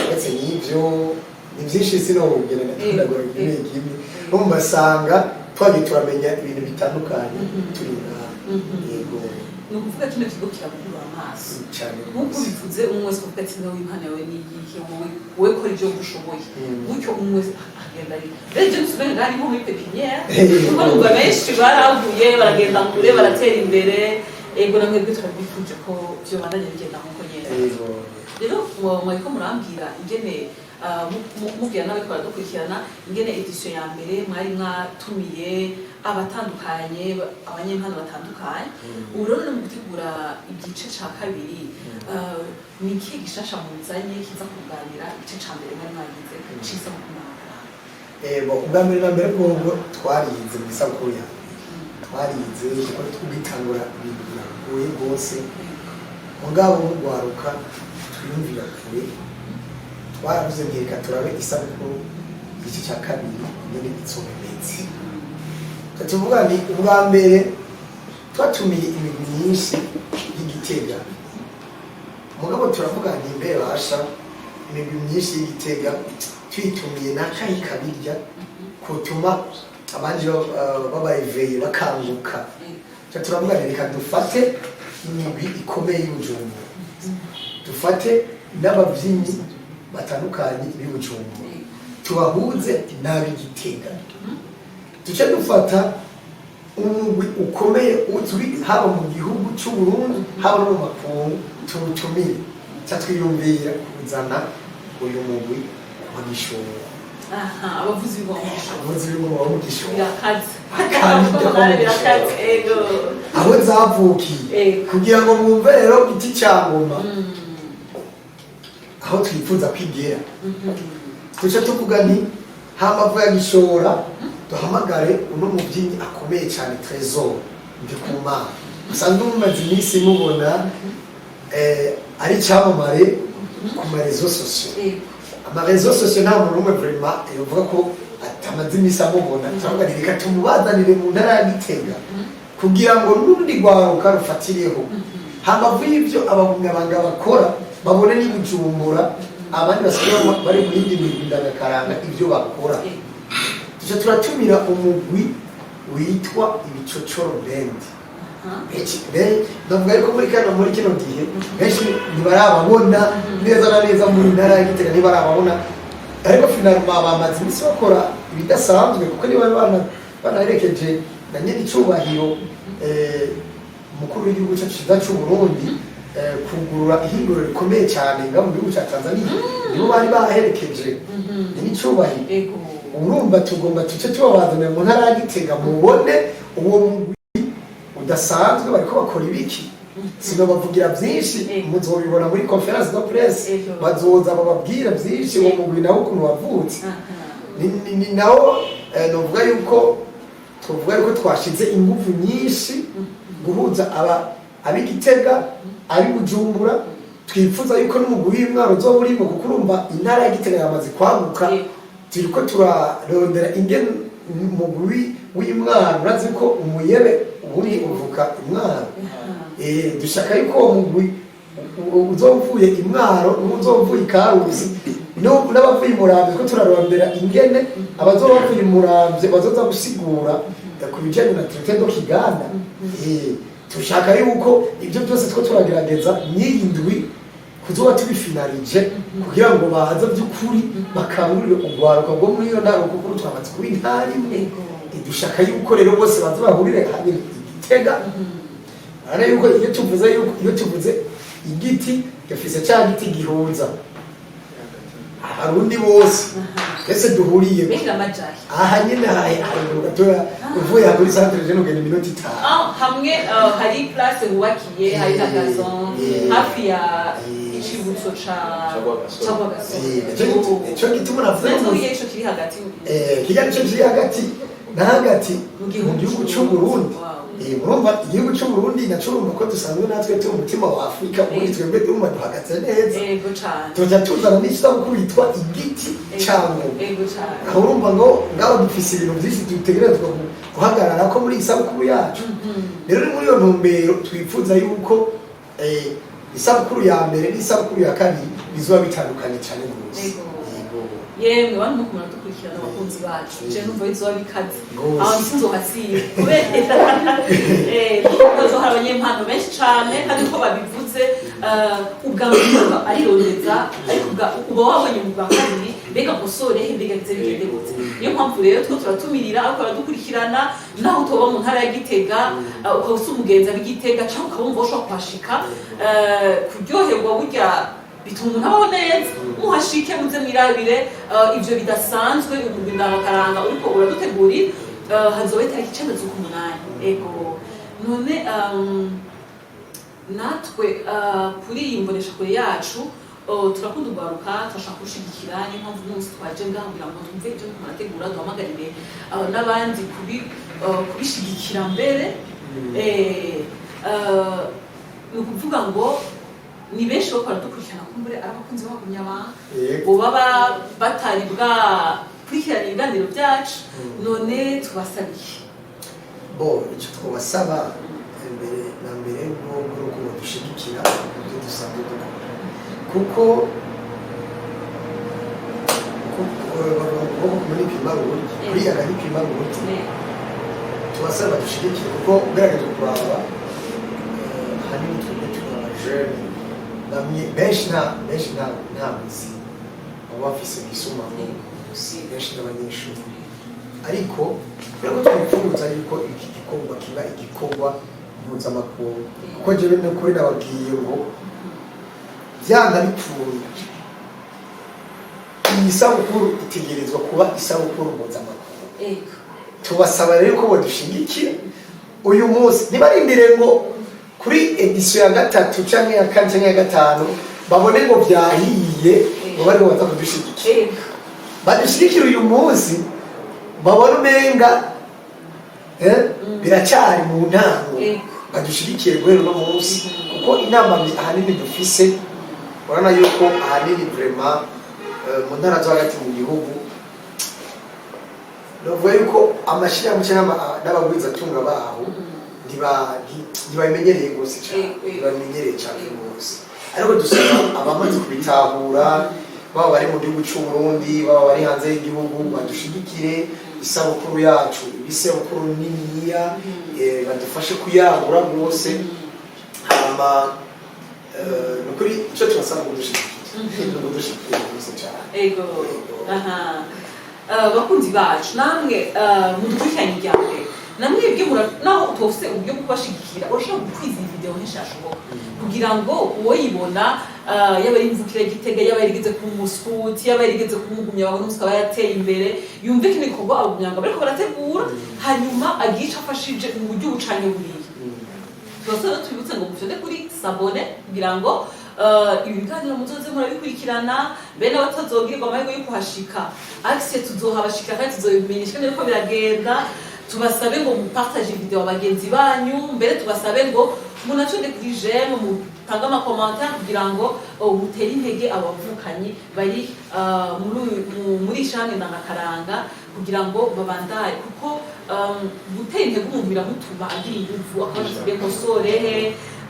uretse n'ibyo ni byinshi sinobugere natundagora kimwe umusanga twagiye turamenya ibintu bitandukanye turi ngaha yego ni ukuvuga kino kigo kirabura amaso nk'uko bivuze umwe wese kuvuga ati nawe impano yawe ni iyihe wowe kora ibyo ushoboye gutyo umwe wese agenda ari rero nsubire ngari nko muri pepiniere kuko numva benshi baravuye baragenda kure baratera imbere ego namwe byo turabifuje ko byo bandanye bigenda nkuko nyene rero mwariko murambwira ingene mubwira nawe twaradukurikirana ingene edition ya mbere mwari mwatumiye abatandukanye abanyempano batandukanye ubu rero mu gutegura igice ca kabiri ni ikihe gishasha muzanye kiza kuganira igice ca mbere mwari mwagize ciza mu kumara ubwa mbere na mbere bwobwo twarize mu isabukuru yawe twarize kuko twigitangura ibintu biragoye rwose mugabo mugwaruka twiyumvira kure twaravuze ngereka turabe isabukuru igice cya kabiri nyine itsometse tuvuga ni ubwa mbere twatumiye imigwi myinshi y'Igitega mugabo turavuga ni mbere basha imigwi myinshi y'Igitega twitumiye n'akayi kabirya kutuma abanje babayiveye bakanguka turavuga reka dufate imigwi ikomeye y'Ubujumbura dufate n'abavyinnyi batandukanye b'Ubujumbura tubahuze n'ab'Igitega tuce dufata umugwi ukomeye uzwi haba mu gihugu cy'u Burundi haba no mu makungu turutumire twiyumvira kuzana uyu mugwi wa Gishoro abavuzi b'ingoma wa Gishoro birakaze aho zavukiye kugira ngo mwumve rero giti cya ngoma aho twifuza kwigera tuce tuvuga ni hamavu ya Gishora duhamagare uno mubyinnyi akomeye cyane Trésor Ndikumana usanzwe mumaze iminsi mubona ari cyamamare ku marezo sosiyo amarezo sosiyo nta muntu umwe vraiment yovuga ko atamaze iminsi amubona cyangwa reka tumubazanire mu ntara ya Gitega kugira ngo n'urundi rwaruka rufatireho hamavu y'ibyo abagumyabanga bakora babone n'Ibujumbura abandi basigaye bari mu yindi migwi ndagakaranga ibyo bakora tuje turatumira umugwi witwa Ibicocoro Band ndavuga yuko muri kino gihe benshi ntibarababona neza na neza muri ntara ya Gitega ntibarababona ariko finalmente bamaze iminsi bakora ibidasanzwe kuko niba banaherekeje na nyine icyubahiro umukuru w'igihugu cyacu cyiza cy'u Burundi kugurura ihinguriro rikomeye cyane nga mu gihugu cya Tanzania nibo bari baherekeje n'icyubahiro urumva tugomba tuce tubabazanira mu ntara ya Gitega mubone uwo mugwi udasanzwe bariko bakora ibiki sinobavugira byinshi muzobibona muri conference de presse bazoza bababwira byinshi uwo mugwi nawo ukuntu wavutse ni nawo novuga yuko twashize ingufu nyinshi guhuza ab'Igitega abi Bujumbura twifuza yuko n'umugwi w'Imwaro uzoba urimo kuko urumva intara ya Gitega yamaze kwaguka turiko turarondera ingene umugwi w'Imwaro urazi ko umuyebe ubundi uvuka Imwaro dushaka yuko uwo mugwi uzovuye Imwaro n'uzovuye Karusi n'abavuye Muramvya ko turarondera ingene abazoba bavuye Muramvya bazoza gusigura ku bijanye na traité do Kiganda tushaka yuko ibyo byose two turagerageza n'iyindwi kuzoba tubifinalije kugira ngo baza by'ukuri bakangurire urwaruka rwo muri iyo ntara kuko twamaze kuba intara imwe dushaka yuko rero bose baza bahurire hamwe Igitega ara yuko iyo tuvuze igiti gafise cya giti gihuza abarundi bose ese duhuriye aha nyine hari gatoya uvuye kuri centre je nugenda iminota 5 hamwe hari place hubakiye hari gazon hafi ya ikibuto cha cyo gituma navuze ko ico kiri hagati kijya cyo kiri hagati na hagati mu gihugu cy'u Burundi murumva igihugu cy'u Burundi naco urumva ko dusanzwe natwe turi umutima wa Afrika muri twebwe urumva duhagaze neza yego cyane tuja tuzana n'isabukuru yitwa igiti cyangwa yego cyane aho urumva ngo ngaba dufise ibintu byinshi dutegerezwa guhagarara ko muri isabukuru yacu rero muri iyo ntumbero twifuza yuko isabukuru ya mbere n'isabukuru ya kabiri bizoba bitandukanye cyane rwose yemwe bano muko muradukurikirana abakunzi bacu je numva bizoba bikaze aho nsinzohasiye kubera kuko hari abanyempano benshi cyane kandi ko babivuze ubwambere arirondeza ariko uba wabonye mu bwambere mbega musore mbega bigende gute niyo mpamvu rero two turatumirira ariko baradukurikirana naho utoba mu ntara ya Gitega ukawusa umugenzi ab'Igitega cyangwa ukabumva ushobora kuhashika kuryoherwa burya bituma umuntu abaho neza muhashike muze mwirabire ivyo bidasanzwe ibintu ndabakaranga uriko uradutegurira hazoba itariki 9 z'ukumunani ego none natwe kuri iyi mboneshakure yacu turakunda ugaruka turashaka gushigikira niyo mpamvu umunsi twaje ngaho kugira ngo twumve ibyo turategura duhamagarire n'abandi kubishigikira mbere ni ukuvuga ngo ni benshi bakora dukurikirana kumbure abakunzi b'abanyabanga bo baba batari bwakurikirana ibiganiro byacu none tubasabiye icyo twabasaba mbere na mbere n'uko badushigikira ibyo dusanzwe dukora kuko muri pimaro uburyo kuriyaga ni pimaro uburyo tubasaba badushigikire kuko ugaragaje kuraba hanini twebwe turi abajene benshi nta muzi baba bafise bisumamo benshi n'abanyeshuri ariko kugira ngo twifuza yuko iki gikorwa kiba igikorwa mpuzamakungu kuko jewe n'ukuri nababwiye ngo byanga bipfuye iyi sabukuru itegerezwa kuba isabukuru mpuzamakungu tubasaba rero ko badushigikira uyu munsi ntibarindire ngo kuri edisiyo ya 3 cyangwa ya 4 cyangwa ya 5 babone ngo byahiye ngo bari baza kudushigikira badushigikira uyu munsi babone umenga biracyari mu ntango badushigikire guhera uno munsi kuko inama ahanini dufise urabona yuko ahanini vraiment mu ntara zo hagati mu gihugu novuga yuko amashirahamwe cyangwa n'abagwizatunga baho ntibabimenyereye rwose cyane ntibabimenyereye cyane rwose ariko dusaba abamaze kubitahura baba bari mu gihugu cy'u Burundi baba bari hanze y'igihugu badushigikire isabukuru yacu ibisabukuru niniya badufashe kuyagura rwose hama nukuri icyo tubasaba kudushigikira rwose cyane ego bakunzi bacu namwe mudukurikiranye irya mbere namwebwe naho utofise uburyo bwo kubashigikira urashobora gukwiza iyi video nk'ishashoboka kugira ngo uwoyibona yaba yimvukira Gitega yaba yarigeze ku muskuti yaba yarigeze kumugumya abantu muskaba yateye imbere yumve kini kuba abumyanga bariko barategura hanyuma agica afashije mu buryo bucanye buriye twasaba twibutse ngo mufite kuri sabone kugira ngo ibiganiro muzoze murabikurikirana bene batazogirwa amahirwe yo kuhashika access tuzohabashika kandi tuzobimenyeshwa niko biragenda tubasabe ngo mupartage video abagenzi banyu mbere tubasabe ngo munaconde kuri j'aime mutanga amakommentaire kugira ngo mutere intege abavukanyi bari muri shane ndangakaranga kugira ngo babandaye kuko gutera intege umuntu biramutuma agira ingufu akabasha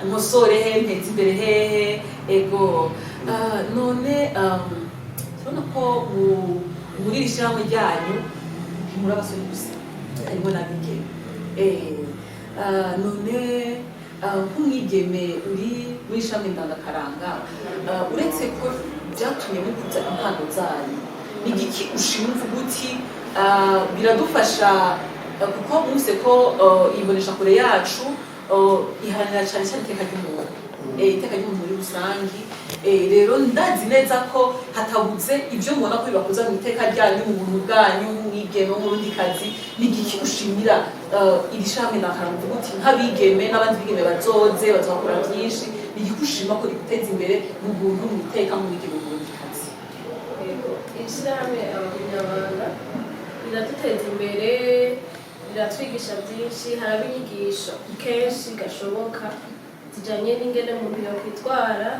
nkosorehe nteze imbere hehe ego none turabona ko muri iri shyirahamwe ryanyu muri abasore gusa harimo n'abigeme none nk'umwigeme uri muri shyirahamwe ndangakaranga uretse ko byatumye mukuza impano zanyu ni igiki ushimva uti biradufasha kuko mwese ko ibonesha kure yacu iharanira cyane cyane iteka ry'umuntu iteka ry'umuntu muri rusange rero ndazi neza ko hatabuze ibyo mubona ko bibakuza mu iteka ryanyu mu buntu bwanyu mwigeme wo mu rundi kazi ni igiki ushimira iri shyirahamwe ndangakaranga uvuga uti nk'abigeme n'abandi bigeme bazoze bazakora byinshi ni igiki ushima ko riguteza imbere mu buntu mu iteka mu bigeme mu rundi kazi iri shyirahamwe abagumyabanga riraduteza imbere riratwigisha byinshi haraba inyigisho kenshi gashoboka zijanye n'ingene umuntu yokwitwara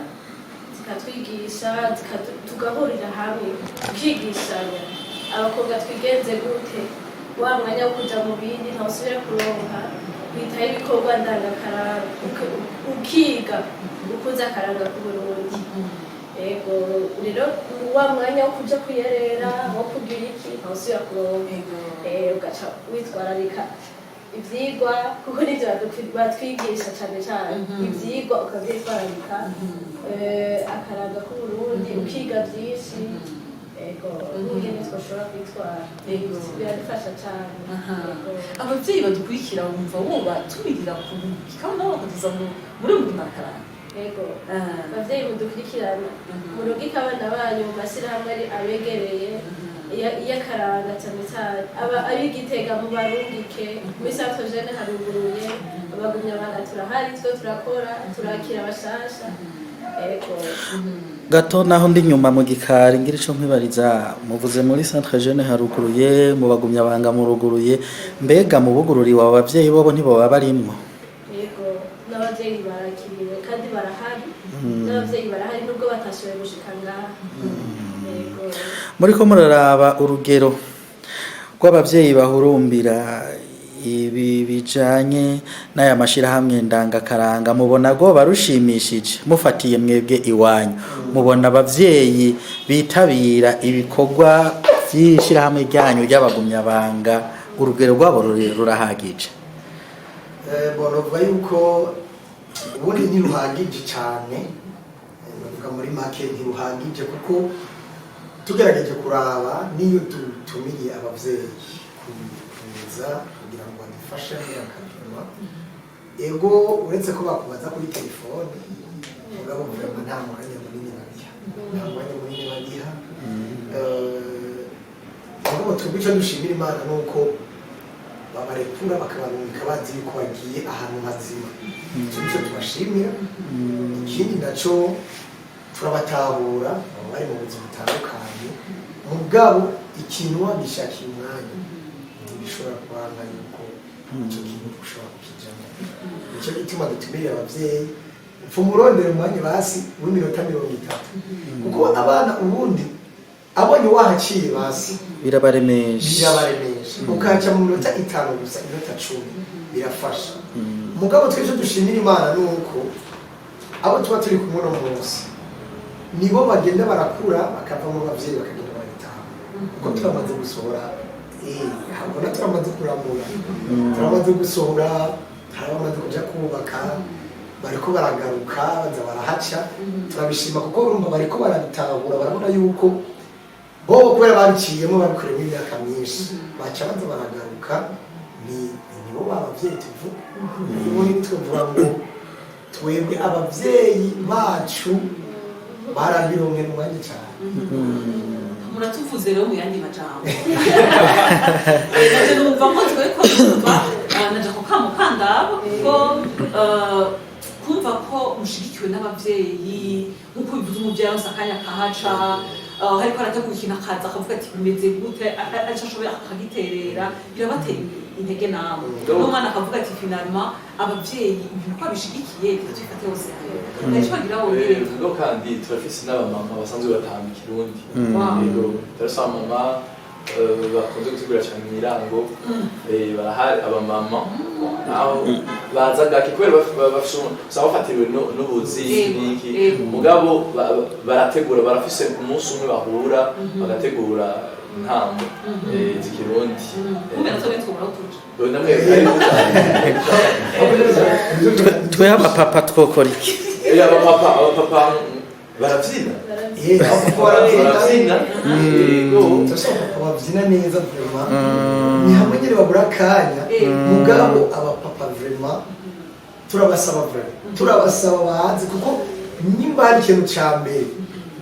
zikatwigisha tugahurira hamwe tukigishanya abakobwa twigenze gute wa mwanya wo kuja mu bindi ntawusubira kuronka kwitaho ibikorwa ndangakaranga ukiga ukuza akaranga k'Uburundi ego rero wa mwanya wo kuja kwiyerera wo kugira iki ntawusubira kuronka ugaca witwararika ivyigwa kuko nivyo batwigisha cane cane ivyigwa ukavyitwararika akaranga k'Uburundi ukiga vyinshi ego n'ingene twoshobora kwitwara biradufasha cane abavyeyi badukurikira bumva woba tumirira ku kikaba nabo bakaduza muri ndangakaranga ego abavyeyi mudukurikirana murungike abana banyu mu mashyirahamwe abegereye iyakaranga cyane cyane ab'Igitega mu barungike muri Centre Jeune haruguruye abagumyabanga turahari twe turakora turakira abashasha ego gato naho ndi nyuma mu gikari ngira ico nkwibariza muvuze muri Centre Jeune haruguruye mu bagumyabanga muruguruye mbega mu bugururiwe abavyeyi bobo ntiboba barimwo yego n'abavyeyi barakiriwe kandi barahari n'abavyeyi barahari nubwo batashoboye gushika ngaha muri ko muraraba urugero rw'abavyeyi bahurumbira ibi bijanye n'aya mashirahamwe ndangakaranga mubona go barushimishije mufatiye mwebwe iwanyu mubona abavyeyi bitabira ibikorwa vy'ishirahamwe ryanyu ry'abagumyabanga urugero rwabo rurahagije bonovuga yuko ubundi ntiruhagije cyane bavuga muri make ntiruhagije kuko tugerageje kuraba niyo tutumiye abavyeyi kuza kugira ngo badufashe n'akajuma ego uretse ko bakubaza kuri telefone mugabo vuga nta mwanya munini bagiha ahubwo twebwe icyo dushimira Imana nuko babarekura bakabarungika bazi yuko bagiye ahantu hazima icyo nicyo tubashimira ikindi naco turabatahura bari mu buzima butandukanye mugabo ikintu wagishakiye umwanya bishobora kubanga yuko icyo kintu ushobora kukijamo nicyo gituma dutumiriye abavyeyi mfumurondera umwanya basi w'iminota 30 kuko abana ubundi abonye wahaciye basi birabaremesha ukaca mu minota 5 gusa inota 10 birafasha mugabo twese dushimira Imana nuko abo tuba turi kumwe no munsi nibo bagenda barakura bakava mu bavyeyi bakagenda baritaha kuko turamaze gusohora habona turamaze kuramura turamaze gusohora harabamaze kuja kubaka bariko baragaruka baza barahaca turabishima kuko urumva bariko barabitahura barabona yuko bobo kubera babiciyemo babikoreye imyaka myinshi baca baza baragaruka nibo babavyeyi tuvuga ubundi tuvuga ngo twebwe abavyeyi bacu barabironke mwanya cyane muratuvuze rero mu yandi majambo naje numva ko tweko tuva naje ko kamukandabo ko kumva ko mushigikiwe n'abavyeyi nkuko bivuze umuvyeyi wese akanya kahaca hariko arategura ikintu akaza akavuga ati bimeze gute acashoboye akagiterera birabatera intege nabo n'umwana akavuga ati finalement abavyeyi ibintu ko bishigikiye tufate hose naco bagira wowe rero kandi turafise n'abamama basanzwe batanga ikirundi rero turasaba mama bakunze gusigura cyane imirango barahari abamama naho baza gake kubera bafatiriwe n'ubuzi n'iki mugabo barategura barafise umunsi umwe bahura bagategura intambo z'ikirundi twe abapapa twokora iki abapapa barabyina babyina neza vrema ni hamwe nyine babura akanya mugabo abapapa vrema turabasaba bahanze kuko nimba hari ikintu ca mbere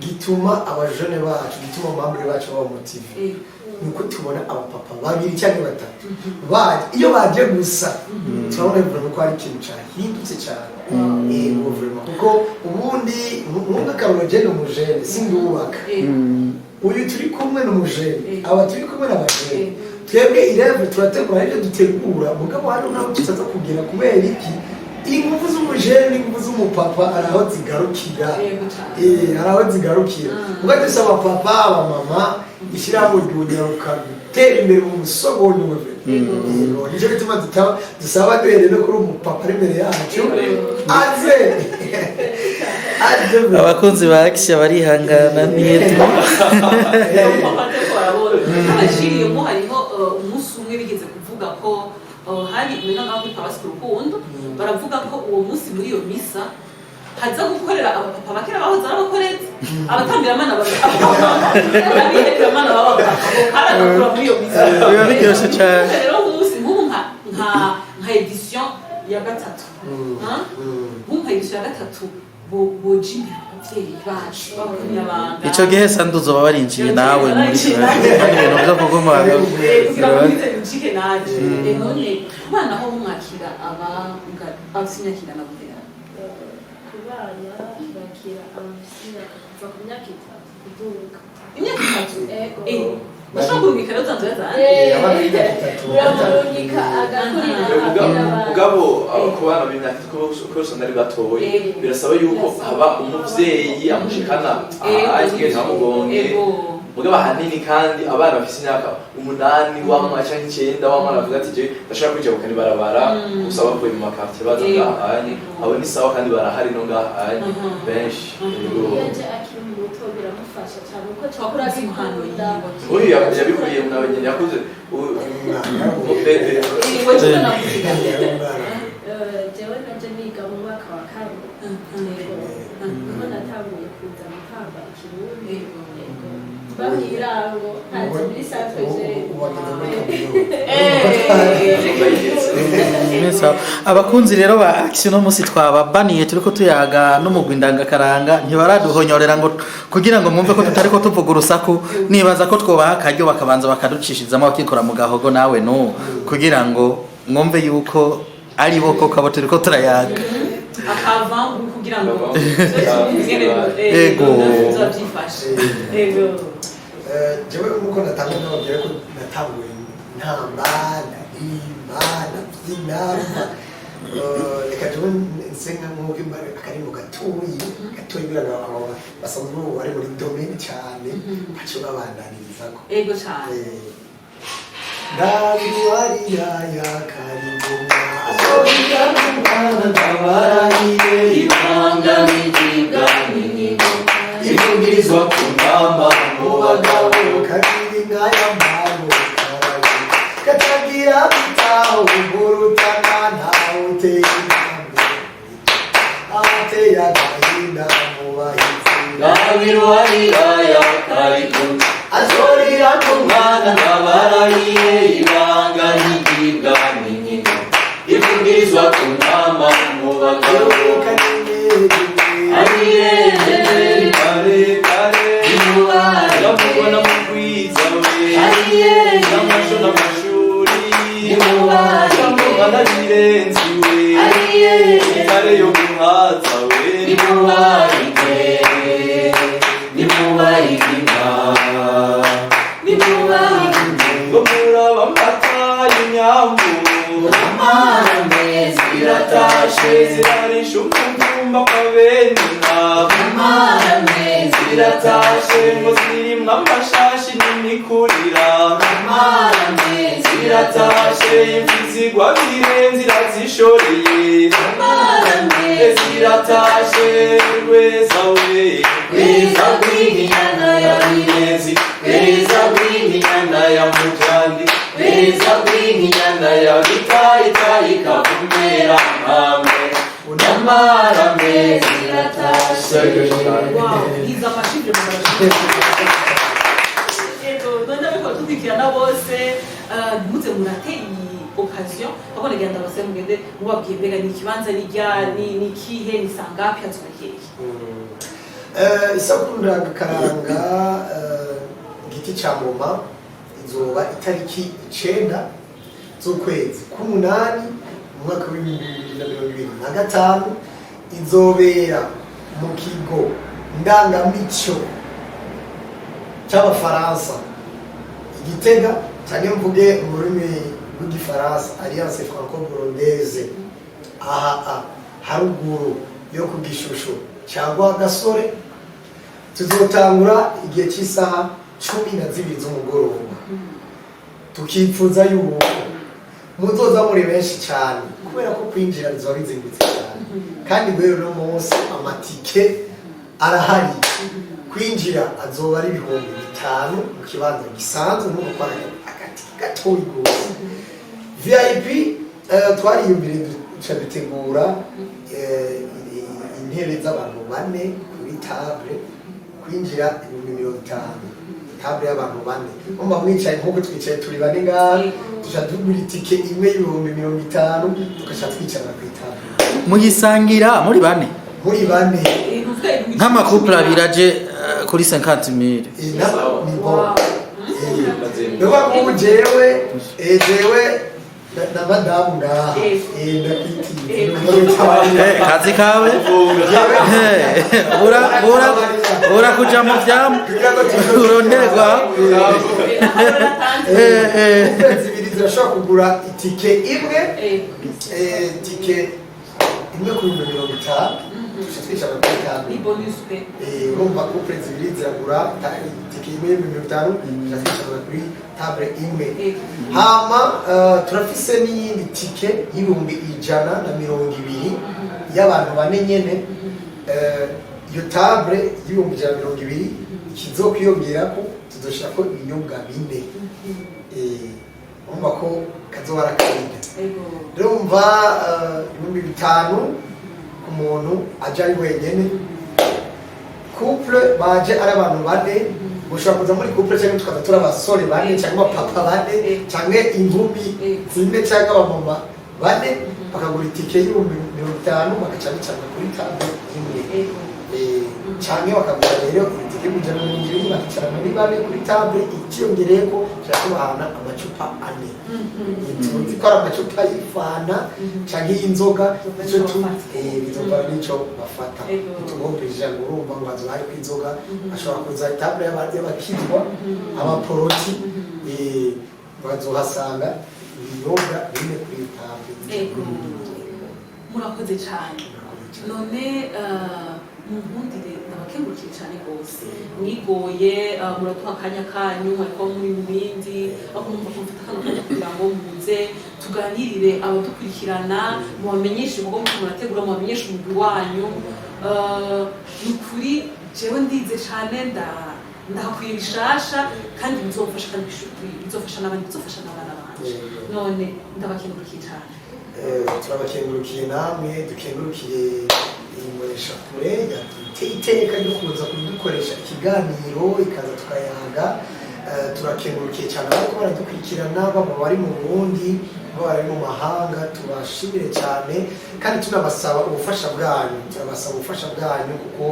gituma abajene bacu gituma amambure bacu baba motive nuko tubona abapapa babiri cyangwa batatu iyo baje gusa turabona vrema ko hari ikintu cyahindutse cyane vrema kuko ubundi mwumva karolo jene umujene sindubaka uyu turi kumwe n'umujene aba turi kumwe n'abajene twebwe ireve turategura ibyo dutegura mugabo hano naho tutaza kugira kubera iki ingufu z'umujene n'ingufu z'umupapa araho zigarukira mugabo duse abapapa abamama ishyirahamwe ry'ubunyarukano gutera imbere mu musogonyo nicyo gituma dusaba duhereye no kuri umupapa ari imbere yacu aze abakunzi ba Action barihangana neza abashiriyemo hariho umunsi umwe bigeze kuvuga ko hari imena ngaho kuri Pabasi ku Rukundo baravuga ko uwo munsi muri iyo misa haza gukorera abapapa bakera bahoze arabakoretse abatambiramana abihereramana babaga haragakura muri iyo misa biba biryoshye cyane rero umunsi nk'ubu nka edition ya gatatu nka edition ya gatatu bojimira abavyeyi bacu b'abanyabanga ico gihe sanduzo baba barinjiye nawe muri ibintu byo kuguma kugira ngo nzike naje none bana ho mwakira abasinyakira na gutera kubana bakira abafisina kuva ku myaka 3 kuduka imyaka 3 bashobora kurungika rero zanzu uramurungika agakurira mugabo ku bana b'imyaka kose nari batoye birasaba yuko haba umuvyeyi amushikana agiye ntamugonge mugabo ahanini kandi abana bafise imyaka 8 wamwa canke 9 wamwa aravuga ati je ndashaka kwijabukana ibarabara gusa bavuye mu makartie baza ngahanye abo ni sawa kandi barahari no ngahanye benshi yaje akiri muto biramufasha cyane uko twakora impano yiwe uyu yabikuriye mu nawe nyine yakuze umupende jewe naje niga mu mwaka wa 4 niho natanguye kuza gutanga ikirundi bahirango ntazi muri centre abakunzi rero ba Action no musi twababaniye turiko tuyaga n'umugwi ndangakaranga ntibaraduhonyorera ngo kugira ngo mwumve ko tutariko tuvuga urusaku nibaza ko twobaha akaryo bakabanza bakaducishizamo bakikora mu gahogo nawe no kugira ngo mwumve yuko ari bo koko abo turiko turayaga akava kugira ngo ego jewe nuko natanga n'ababwira ko natanguye ntamba ndahimba ndabyina reka jewe nsenga nk'uko imbare akarimo gatoyi kugira ngo basanzwe ubu bari muri domaine cyane baco babandaniririzako ego cyane ndabiwarira yakarigoma asohira kumwana ndabarahiye ibanga n'igibwa n'inyigo ivugirizwa ku ntamba mu bagabo kabiri nk'aya mpano katagira bitaho umurutana ntawe uteye intambwe ateye agahinda mu bahizi ndabiwarira yakarigoma azorira ku mwana ndabarahiye ibanga n'igibwa bagabo ariye kare kare ndamubona mu kwiza we n'amasho n'amashuri ndamubona birenzi we kare yo guhaza we ngo muraba amata y'inyambo ziratashe zirarisha umutumba kwa benina ziratashe ngo zirimwo amashashi n'imikurira ziratashe imfizigwa birenze zirazishoreye ziratashe rweza we rweza rw'inyana ya birenzi rweza rw'inyana ya mujandi rweza rw'inyana ya bitayitayi kavumera hamwe unamara ziratashe. Iza amashimwe mu mashimwe. Ego none biko tudikirana bose muze murateye occasion abone genda bose mugende mubabwiye mbega ni kibanza ni kihe ni sangapi azubakeye. Isabukuru Karanga igiti cya Ngoma izoba itariki 9 z'ukwezi k'umunani mu mwaka w'2025 izobera mu kigo ndangamico cy'abafaransa Igitega cyane mvuge mu rurimi rw'igifaransa Alliance Franco-Burundaise aha haruguru yo ku Gishushu cyangwa Gasore. Tuzotangura igihe cy'isaha 12 z'umugoroba tukipfuza yuko muzoza muri benshi cyane kubera ko kwinjira bizoba bizimbitse cyane kandi rero no munsi amatike arahari kwinjira azoba ari 5,000 mu kibanza gisanzwe no gukora agati gatoyi gose. VIP twariyumvire dutegura intebe z'abantu 4 kuri table kwinjira 50,000 table y'abantu 4 umva mwicaye nkuko twicaye turi 4 ngaha tujadugura itike imwe y'50,000 tukasha twicara ku table muyisangira muri 4 nk'amakupla abiraje kuri 50,000 ni bon Dewa kujewe na madamu ngaha kazi kawe ura kuja mu vyamu uronderwa zirashobora kugura itike imwe kuri 50,000 twisha bakatanga ni bonus pe urumva ko zibiri ziragura itike imwe 50,000 twisha kuri table imwe. Hama turafise n'iyindi tike y'120 y'abantu 4 nyene iyo table y'120 kizokwiyongera ko tuzoshira ko ibinyobwa 4 urumva ko kazobara kabiri rero umva 5,000 ku muntu aje ari wenyene. Couple baje ari abantu 4 ushobora kuza muri couple cyangwa tukaza turi abasore 4 cyangwa papa 4 cyangwa inkumi 4 cyangwa abamama 4 bakagura itike y'50,000 bagaca bicara kuri table imwe cyangwa bakagura rero itike y'ijana na 20 bakicara muri 4 kuri table ikiyongereyeko cyakubahana amacupa 4 tukora amacupa y'ifana cyangwa y'inzoga icyo bizova n'icyo bafata tugombeje ngo urumva ngo bazo hari kwinzoga ashobora kuza table y'abakizwa abaporoti bazohasanga ibinyobwa bine kuri table. Murakoze cyane none munkundire ndabakengurukiye cyane rwose mwigoye muratuha akanya kanyu ariko muri bindi aho numva ko mfite akantu kugira ngo muze tuganirire abadukurikirana mubamenyeshe ubwo murategura mubamenyeshe umugwi wanyu nukuri jewe ndize cyane ndakwiye bishasha kandi bizofasha kandi bizofasha n'abandi bizofasha n'abana banje none ndabakengurukiye cyane. Turabakengurukiye namwe dukengurukiye imbonesha kure iteka ryo kuza kudukoresha ikiganiro ikaza tukayaga. Turakengurukiye cyane ariko baradukurikirana baba bari mu Burundi aho bari mu mahanga tubashimire cyane kandi tunabasaba ubufasha bwanyu kuko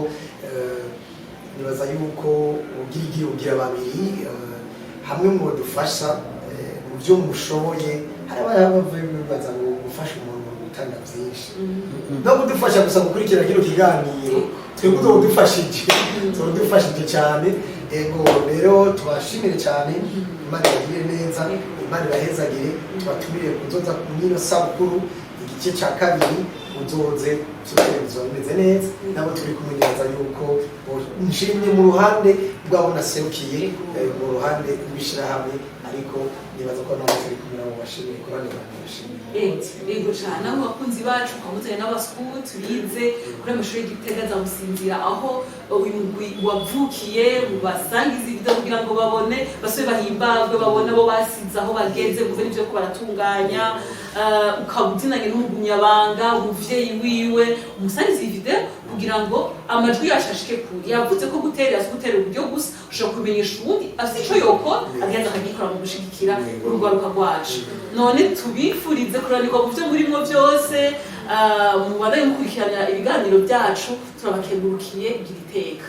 nibaza yuko ugira babiri hamwe mu dufasha mu byo mushoboye hari ababaza ngo gufasha umuntu gutanga byinshi no kudufasha gusa gukurikira kino kiganiro twebwe udufashije cyane ego rero tubashimire cyane Imana yagire neza Imana ibahezagire tubatumire kuzoza mwino sabukuru igice cya kabiri uzoze cy'ukwezi bimeze neza nabo turi kumenyereza yuko nshimye mu ruhande rwabo naserukiye mu ruhande rw'ishyirahamwe ariko nibaza ko nabo turi kumwe nabo bashimiye ku bandi bantu bashimiye ego cyane abo bakunzi bacu twamuzanye n'abaskuti bize kuri amashuri y'Igitega za Musinzira aho uyu mugwi wavukiye basangiza ibyo kugira ngo babone basube bahimbazwe babone abo basize aho bageze muve n'ibyo ko baratunganya ukabuzinanye n'umunyabanga umuvyeyi wiwe umusangiza iyi video kugira ngo amajwi yashashike kuri yavuze ko gutera uburyo gusa ushobora kumenyesha ubundi afite icyo yokora agenda akagikora mu gushigikira urugwaruka rwacu none tubifurize kuranirwa mu byo murimo byose mubandanye mukurikirana ibiganiro byacu turabakengurukiye igira iteka.